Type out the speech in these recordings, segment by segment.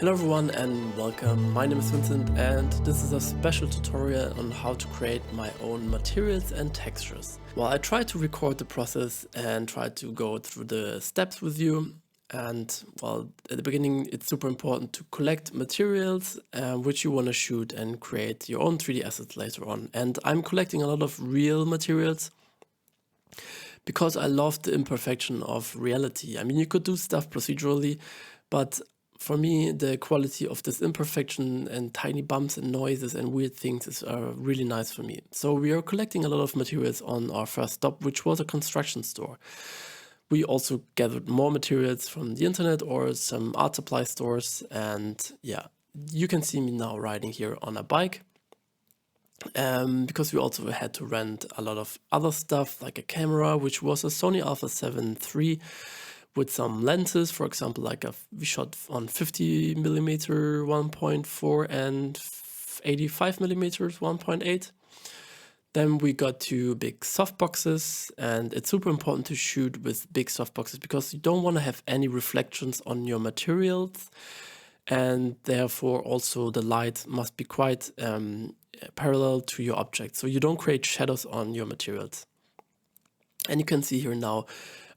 Hello everyone and welcome. My name is Vincent and this is a special tutorial on how to create my own materials and textures. Well, I tried to record the process and try to go through the steps with you. And well, at the beginning, it's super important to collect materials which you want to shoot and create your own 3D assets later on. And I'm collecting a lot of real materials because I love the imperfection of reality. I mean, you could do stuff procedurally, but for me, the quality of this imperfection and tiny bumps and noises and weird things is really nice for me. So we are collecting a lot of materials on our first stop, which was a construction store. We also gathered more materials from the internet or some art supply stores. And yeah, you can see me now riding here on a bike. Because we also had to rent a lot of other stuff like a camera, which was a Sony Alpha 7 III with some lenses, for example, like we shot on 50mm 1.4 and 85mm 1.8. Then we got two big softboxes, and it's super important to shoot with big softboxes because you don't want to have any reflections on your materials, and therefore also the light must be quite parallel to your object, so you don't create shadows on your materials. And you can see here now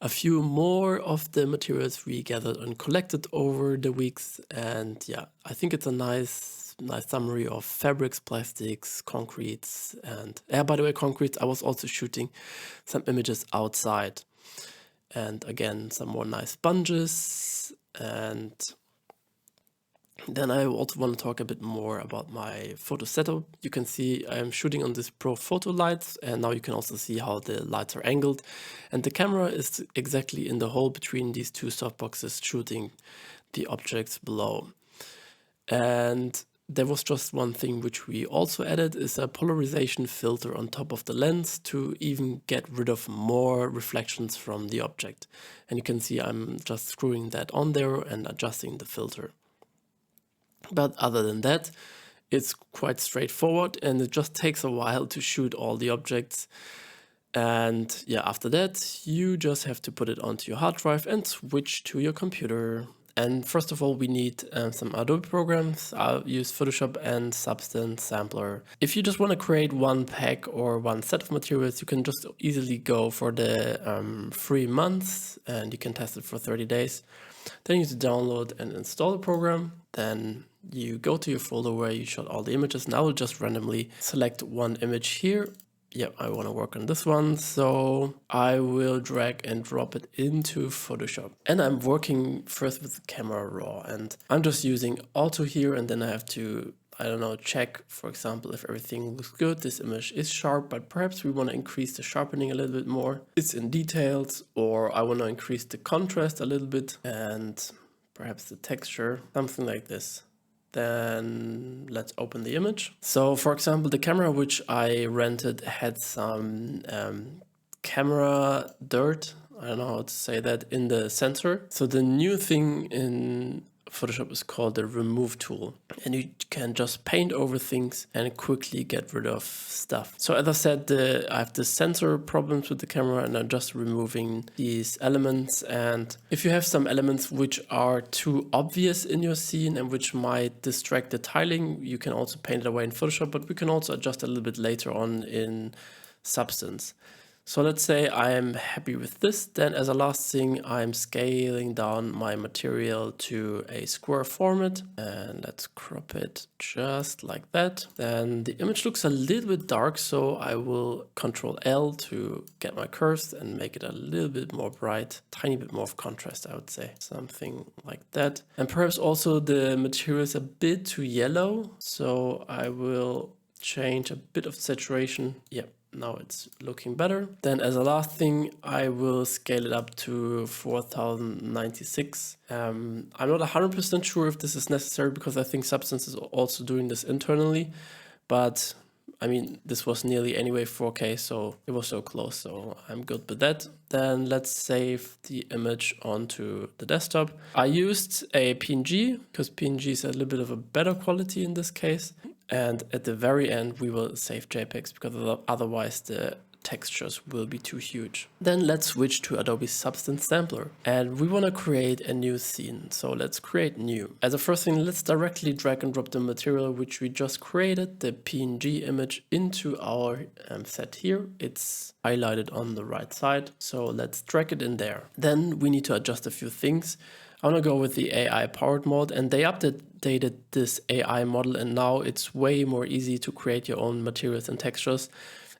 a few more of the materials we gathered and collected over the weeks. And yeah, I think it's a nice summary of fabrics, plastics, concretes, and by the way, concrete, I was also shooting some images outside. And again, some more nice sponges. And then I also want to talk a bit more about my photo setup. You can see I'm shooting on this Pro Photo lights, and now you can also see how the lights are angled. And the camera is exactly in the hole between these two softboxes shooting the objects below. And there was just one thing which we also added is a polarization filter on top of the lens to even get rid of more reflections from the object. And you can see I'm just screwing that on there and adjusting the filter. But other than that, it's quite straightforward and it just takes a while to shoot all the objects. And yeah, after that, you just have to put it onto your hard drive and switch to your computer. And first of all, we need some Adobe programs. I'll use Photoshop and Substance Sampler. If you just want to create one pack or one set of materials, you can just easily go for the 3 months and you can test it for 30 days. Then you need to download and install the program. Then you go to your folder where you shot all the images. And I will just randomly select one image here. Yeah, I want to work on this one. So I will drag and drop it into Photoshop. And I'm working first with the camera raw. And I'm just using auto here. And then I have to, I don't know, check, for example, if everything looks good. This image is sharp, but perhaps we want to increase the sharpening a little bit more. It's in details, or I want to increase the contrast a little bit and perhaps the texture, something like this. Then let's open the image. So for example, the camera which I rented had some camera dirt, I don't know how to say that, in the sensor. So the new thing in Photoshop is called the remove tool, and you can just paint over things and quickly get rid of stuff. So as I said, I have the sensor problems with the camera and I'm just removing these elements. And if you have some elements which are too obvious in your scene and which might distract the tiling, you can also paint it away in Photoshop, but we can also adjust a little bit later on in Substance. So let's say I'm happy with this. Then as a last thing, I'm scaling down my material to a square format and let's crop it just like that. Then the image looks a little bit dark, so I will Control L to get my curves and make it a little bit more bright, tiny bit more of contrast, I would say, something like that. And perhaps also the material is a bit too yellow, so I will change a bit of saturation. Yep. Now it's looking better. Then as a last thing, I will scale it up to 4096. I'm not 100% sure if this is necessary because I think Substance is also doing this internally, but I mean, this was nearly anyway 4K, so it was so close, so I'm good with that. Then let's save the image onto the desktop. I used a PNG because PNG is a little bit of a better quality in this case. And at the very end, we will save JPEGs because otherwise the textures will be too huge. Then let's switch to Adobe Substance Sampler, and we want to create a new scene. So let's create new. As a first thing, let's directly drag and drop the material which we just created, the PNG image, into our set here. It's highlighted on the right side, so let's drag it in there. Then we need to adjust a few things. I want to go with the AI powered mode, and they updated this AI model, and now it's way more easy to create your own materials and textures.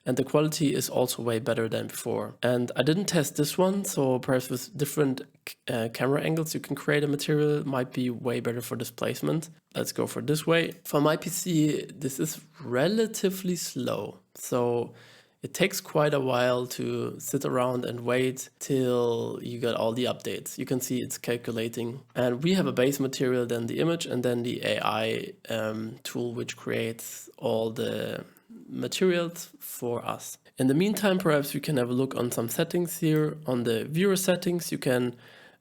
And the quality is also way better than before. And I didn't test this one, so perhaps with different camera angles you can create a material. It might be way better for displacement. Let's go for this way. For my PC, this is relatively slow. So it takes quite a while to sit around and wait till you get all the updates. You can see it's calculating. And we have a base material, then the image, and then the AI tool which creates all the materials for us. In the meantime, perhaps we can have a look on some settings here. On the viewer settings, you can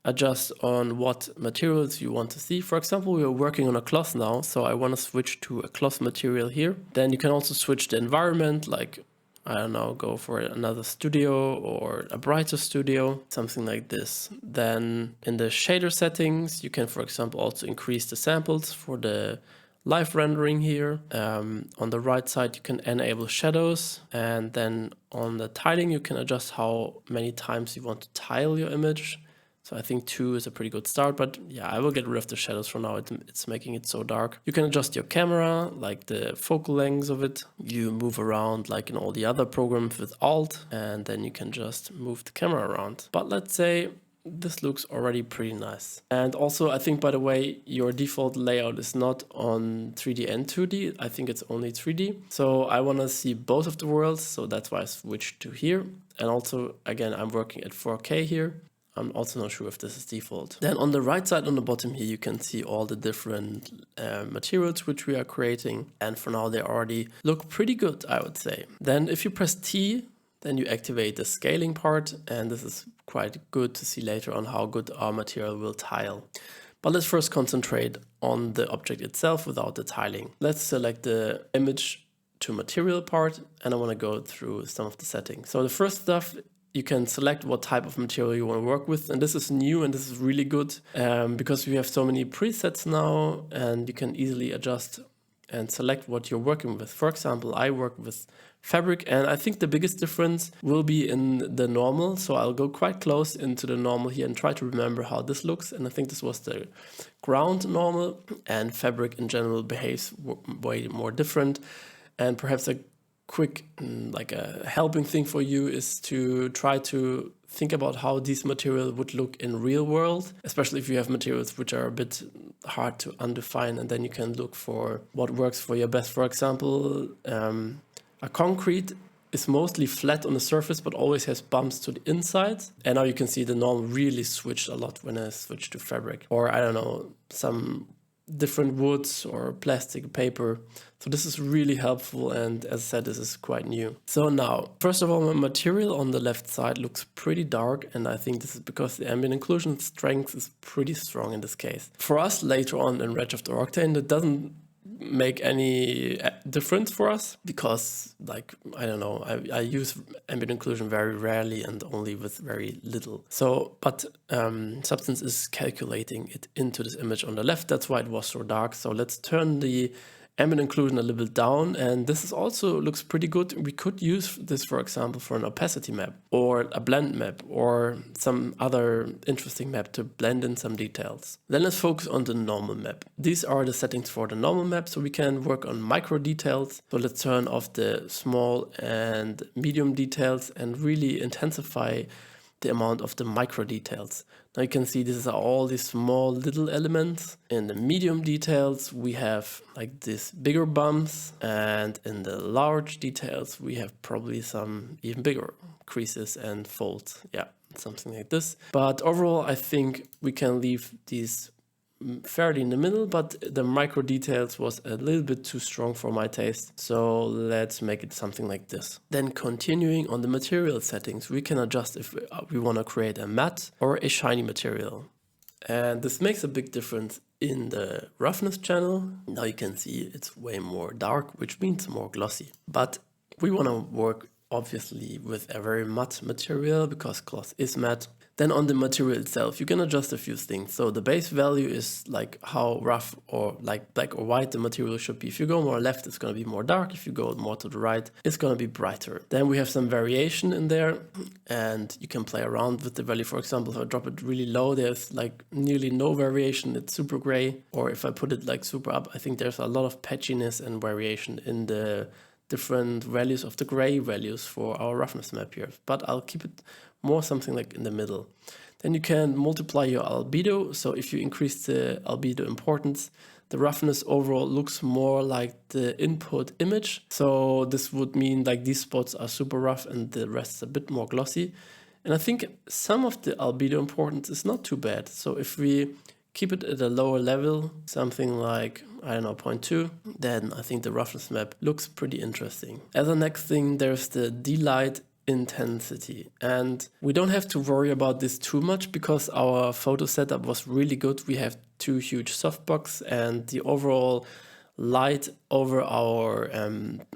adjust on what materials you want to see. For example, we are working on a cloth now, so I want to switch to a cloth material here. Then you can also switch the environment, like, I don't know, go for another studio or a brighter studio, something like this. Then in the shader settings, you can, for example, also increase the samples for the live rendering here. On the right side, you can enable shadows, and then on the tiling, you can adjust how many times you want to tile your image. So I think 2 is a pretty good start, but yeah, I will get rid of the shadows for now. It's making it so dark. You can adjust your camera, like the focal length of it. You move around like in all the other programs with Alt, and then you can just move the camera around. But let's say this looks already pretty nice. And also, I think, by the way, your default layout is not on 3D and 2D. I think it's only 3D. So I want to see both of the worlds. So that's why I switched to here. And also, again, I'm working at 4K here. I'm also not sure if this is default. Then on the right side on the bottom here, you can see all the different materials which we are creating. And for now, they already look pretty good, I would say. Then if you press T, then you activate the scaling part, and this is quite good to see later on how good our material will tile. But let's first concentrate on the object itself without the tiling. Let's select the image to material part, and I want to go through some of the settings. So the first stuff, you can select what type of material you want to work with, and this is new and this is really good because we have so many presets now, and you can easily adjust and select what you're working with. For example, I work with fabric, and I think the biggest difference will be in the normal. So I'll go quite close into the normal here and try to remember how this looks. And I think this was the ground normal, and fabric in general behaves way more different. And perhaps a quick, like a helping thing for you is to try to think about how these materials would look in real world, especially if you have materials which are a bit hard to undefine, and then you can look for what works for you best. For example, a concrete is mostly flat on the surface, but always has bumps to the inside. And now you can see the normal really switched a lot when I switched to fabric. Or I don't know, some different woods or plastic paper. So this is really helpful, and as I said, this is quite new. So now, first of all, my material on the left side looks pretty dark, and I think this is because the ambient occlusion strength is pretty strong in this case. For us later on in Redshift or Octane, it doesn't make any difference for us because, like, I don't know, I use ambient occlusion very rarely and only with very little. So, but Substance is calculating it into this image on the left. That's why it was so dark. So let's turn the ambient occlusion a little bit down, and this is also looks pretty good. We could use this, for example, for an opacity map or a blend map or some other interesting map to blend in some details. Then let's focus on the normal map. These are the settings for the normal map, so we can work on micro details. So let's turn off the small and medium details and really intensify the amount of the micro details. Now you can see these are all these small little elements. In the medium details, we have like these bigger bumps, and in the large details, we have probably some even bigger creases and folds. Yeah, something like this. But overall, I think we can leave these fairly in the middle, but the micro details was a little bit too strong for my taste. So let's make it something like this. Then continuing on the material settings, we can adjust if we want to create a matte or a shiny material. And this makes a big difference in the roughness channel. Now you can see it's way more dark, which means more glossy. But we want to work obviously with a very matte material because cloth is matte. Then on the material itself, you can adjust a few things. So the base value is like how rough or like black or white the material should be. If you go more left, it's going to be more dark. If you go more to the right, it's going to be brighter. Then we have some variation in there and you can play around with the value. For example, if I drop it really low, there's like nearly no variation. It's super gray. Or if I put it like super up, I think there's a lot of patchiness and variation in the different values of the gray values for our roughness map here. But I'll keep it more something like in the middle. Then you can multiply your albedo. So if you increase the albedo importance, the roughness overall looks more like the input image. So this would mean like these spots are super rough and the rest is a bit more glossy. And I think some of the albedo importance is not too bad. So if we keep it at a lower level, something like, I don't know, 0.2, then I think the roughness map looks pretty interesting. As a next thing, there's the delight intensity, and we don't have to worry about this too much because our photo setup was really good. We have 2 huge softbox and the overall light over our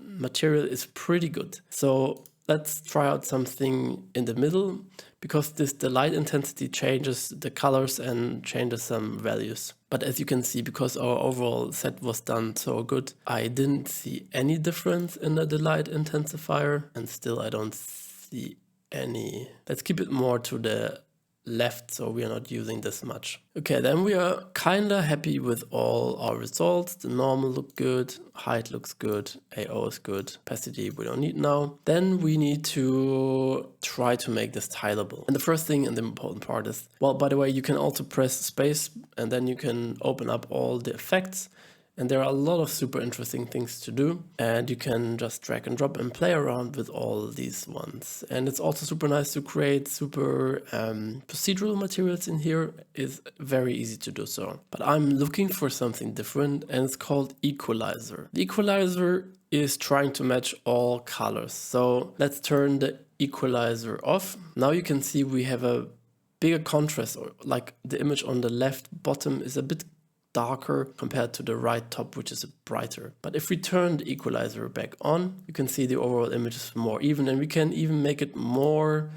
material is pretty good. So let's try out something in the middle because the light intensity changes the colors and changes some values. But as you can see, because our overall set was done so good, I didn't see any difference in the light intensifier, and still I don't see any. Let's keep it more to the left so we are not using this much. Okay, then we are kind of happy with all our results. The normal look good, height looks good, AO is good, opacity we don't need now. Then we need to try to make this tileable. And the first thing and the important part is, well, by the way, you can also press space and then you can open up all the effects. And there are a lot of super interesting things to do, and you can just drag and drop and play around with all these ones. And it's also super nice to create super procedural materials in here. It's very easy to do so. But I'm looking for something different, and it's called equalizer. The equalizer is trying to match all colors. So let's turn the equalizer off. Now you can see we have a bigger contrast, or like the image on the left bottom is a bit darker compared to the right top, which is brighter. But if we turn the equalizer back on, you can see the overall image is more even, and we can even make it more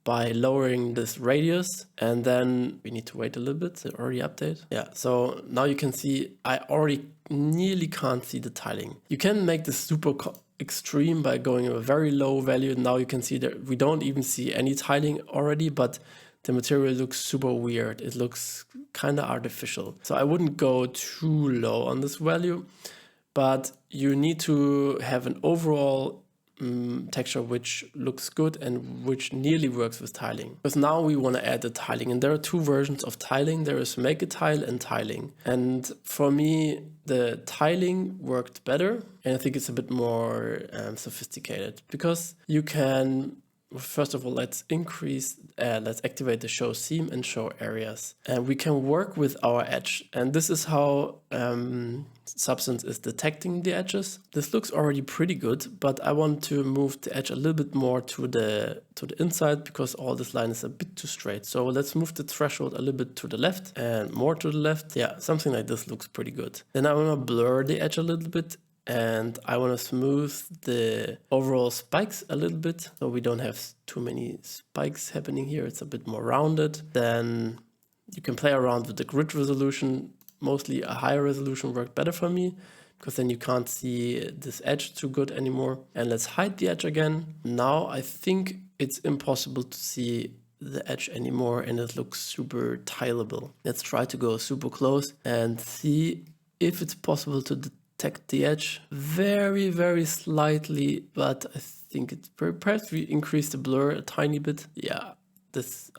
by lowering this radius. And then we need to wait a little bit to already update. Yeah, so now you can see I already nearly can't see the tiling. You can make this super extreme by going a very low value. Now you can see that we don't even see any tiling already, but the material looks super weird. It looks kind of artificial. So I wouldn't go too low on this value, but you need to have an overall texture which looks good and which nearly works with tiling. Because now we want to add the tiling, and there are 2 versions of tiling. There is make a tile and tiling. And for me, the tiling worked better, and I think it's a bit more sophisticated because you can, first of all, let's activate the show seam and show areas. And we can work with our edge. And this is how Substance is detecting the edges. This looks already pretty good, but I want to move the edge a little bit more to the inside because all this line is a bit too straight. So let's move the threshold a little bit to the left and more to the left. Yeah, something like this looks pretty good. Then I want to blur the edge a little bit, and I want to smooth the overall spikes a little bit so we don't have too many spikes happening here. It's a bit more rounded. Then you can play around with the grid resolution. Mostly a higher resolution worked better for me because then you can't see this edge too good anymore. And let's hide the edge again. Now I think it's impossible to see the edge anymore and it looks super tileable. Let's try to go super close and see if it's possible to detect the edge very, very slightly, but I think it's perhaps we increase the blur a tiny bit. Yeah. This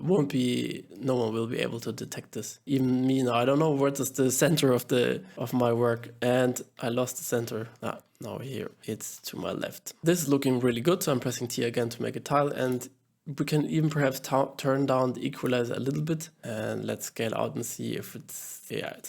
won't be, no one will be able to detect this. Even me now, I don't know what is the center of my work, and I lost the center. Now here, it's to my left. This is looking really good, so I'm pressing T again to make a tile, and we can even perhaps turn down the equalizer a little bit, and let's scale out and see if it's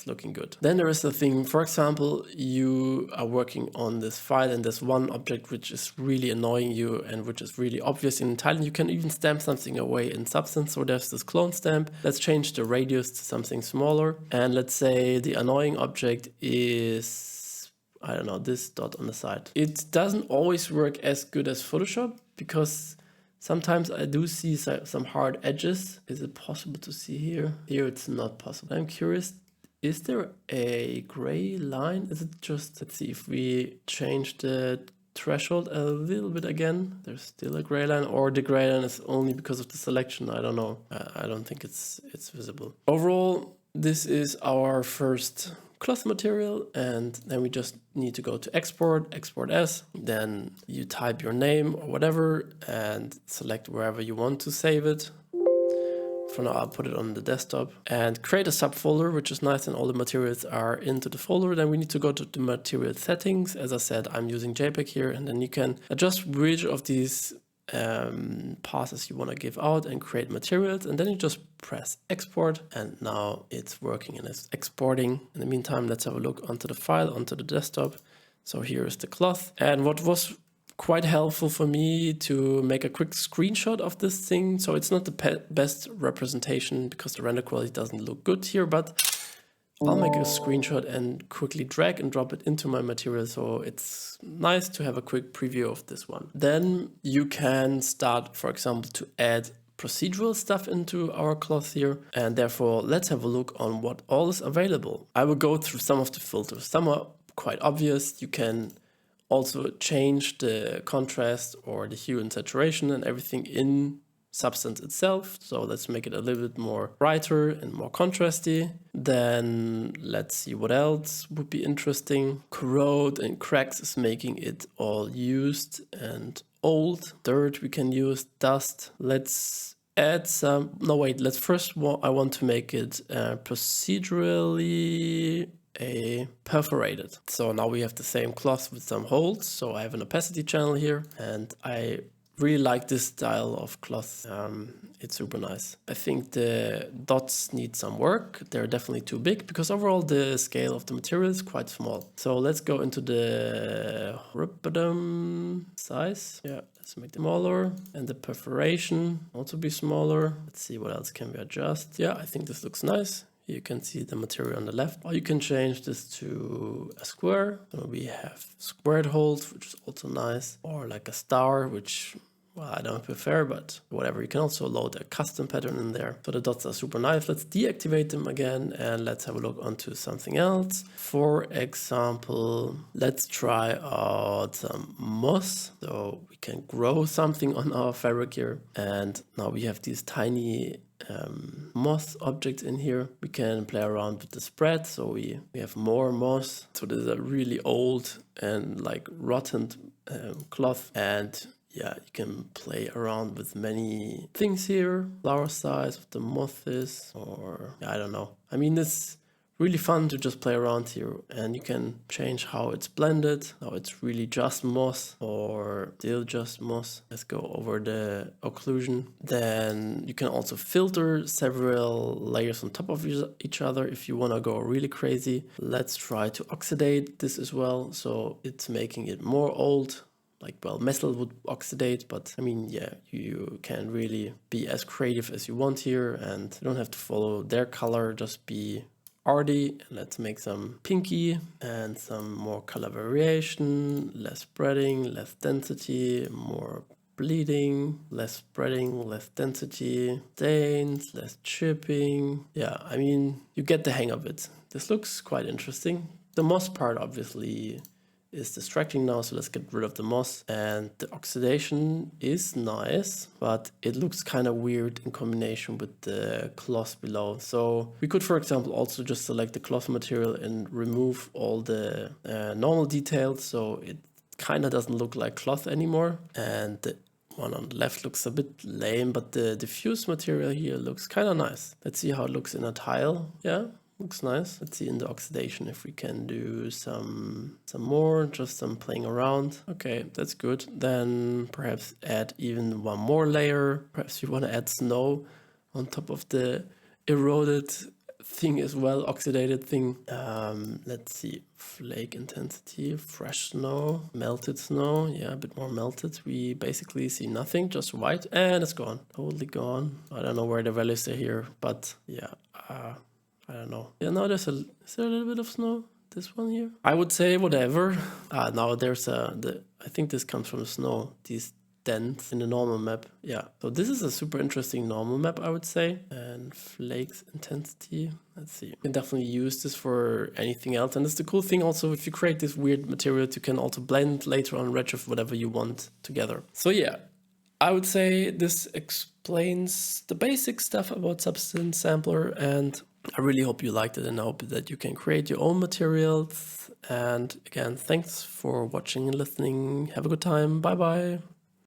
looking good. Then there is a thing, for example, you are working on this file and there's one object which is really annoying you and which is really obvious in tiling. You can even stamp something away in Substance. So there's this clone stamp. Let's change the radius to something smaller. And let's say the annoying object is, I don't know, this dot on the side. It doesn't always work as good as Photoshop because sometimes I do see some hard edges. Is it possible to see here? Here it's not possible. I'm curious, is there a gray line? Is it just, let's see if we change the threshold a little bit again, there's still a gray line, or the gray line is only because of the selection. I don't know. I don't think it's visible. Overall, this is our first cloth material, and then we just need to go to export as, then you type your name or whatever and select wherever you want to save it. For now, I'll put it on the desktop and create a subfolder, which is nice, and all the materials are into the folder. Then we need to go to the material settings. As I said, I'm using JPEG here, and then you can adjust which of these passes you want to give out and create materials, and then you just press export, and now it's working and it's exporting. In the meantime, let's have a look onto the file, onto the desktop. So here is the cloth, and what was quite helpful for me to make a quick screenshot of this thing. So it's not the best representation because the render quality doesn't look good here, but I'll make a screenshot and quickly drag and drop it into my material. So it's nice to have a quick preview of this one. Then you can start, for example, to add procedural stuff into our cloth here, and therefore let's have a look on what all is available. I will go through some of the filters. Some are quite obvious. You can also change the contrast or the hue and saturation and everything in Substance itself. So let's make it a little bit more brighter and more contrasty. Then let's see what else would be interesting. Corrode and cracks is making it all used and old. Dirt we can use, dust. Let's add some, no wait, let's first, I want to make it procedurally perforated. So now we have the same cloth with some holes. So I have an opacity channel here, and I really like this style of cloth. It's super nice. I think the dots need some work. They're definitely too big because overall the scale of the material is quite small. So let's go into the size. Yeah, let's make them smaller, and the perforation also be smaller. Let's see what else can we adjust. Yeah, I think this looks nice. You can see the material on the left. Or you can change this to a square. So we have squared holes, which is also nice. Or like a star, which, well, I don't prefer, but whatever. You can also load a custom pattern in there. So the dots are super nice. Let's deactivate them again, and let's have a look onto something else. For example, let's try out some moss. So we can grow something on our fabric here. And now we have these tiny moss objects in here. We can play around with the spread, so we have more moss. So this is a really old and like rotten cloth, and yeah, you can play around with many things here. Flower size of the moth is, or yeah, I don't know. I mean, it's really fun to just play around here, and you can change how it's blended. Now it's really just moss or still just moss. Let's go over the occlusion. Then you can also filter several layers on top of each other if you want to go really crazy. Let's try to oxidate this as well. So it's making it more old. Like, well, metal would oxidate, but I mean, yeah, you can really be as creative as you want here, and you don't have to follow their color, just be arty. Let's make some pinky and some more color variation, less spreading, less density, more bleeding, less spreading, less density, stains, less chipping. Yeah, I mean, you get the hang of it. This looks quite interesting. The moss part obviously is distracting now, so let's get rid of the moss. And the oxidation is nice, but it looks kind of weird in combination with the cloth below. So we could, for example, also just select the cloth material and remove all the normal details, so it kind of doesn't look like cloth anymore. And the one on the left looks a bit lame, but the diffuse material here looks kind of nice. Let's see how it looks in a tile. Yeah, looks nice. Let's see in the oxidation if we can do some more, just some playing around. Okay, that's good. Then perhaps add even one more layer. Perhaps you want to add snow on top of the eroded thing as well, oxidated thing. Let's see, flake intensity, fresh snow, melted snow. Yeah, a bit more melted. We basically see nothing, just white, and it's gone, totally gone. I don't know where the values are here, but yeah, I don't know. Yeah, now is there a little bit of snow? this one here? I would say whatever. Now there's I think this comes from the snow, these dents in the normal map. Yeah, so this is a super interesting normal map, I would say. And flakes intensity, let's see. You can definitely use this for anything else. And it's the cool thing also, if you create this weird material, you can also blend later on Redshift whatever you want together. So yeah, I would say this explains the basic stuff about Substance Sampler, and I really hope you liked it, and I hope that you can create your own materials. And again, thanks for watching and listening. Have a good time. Bye bye.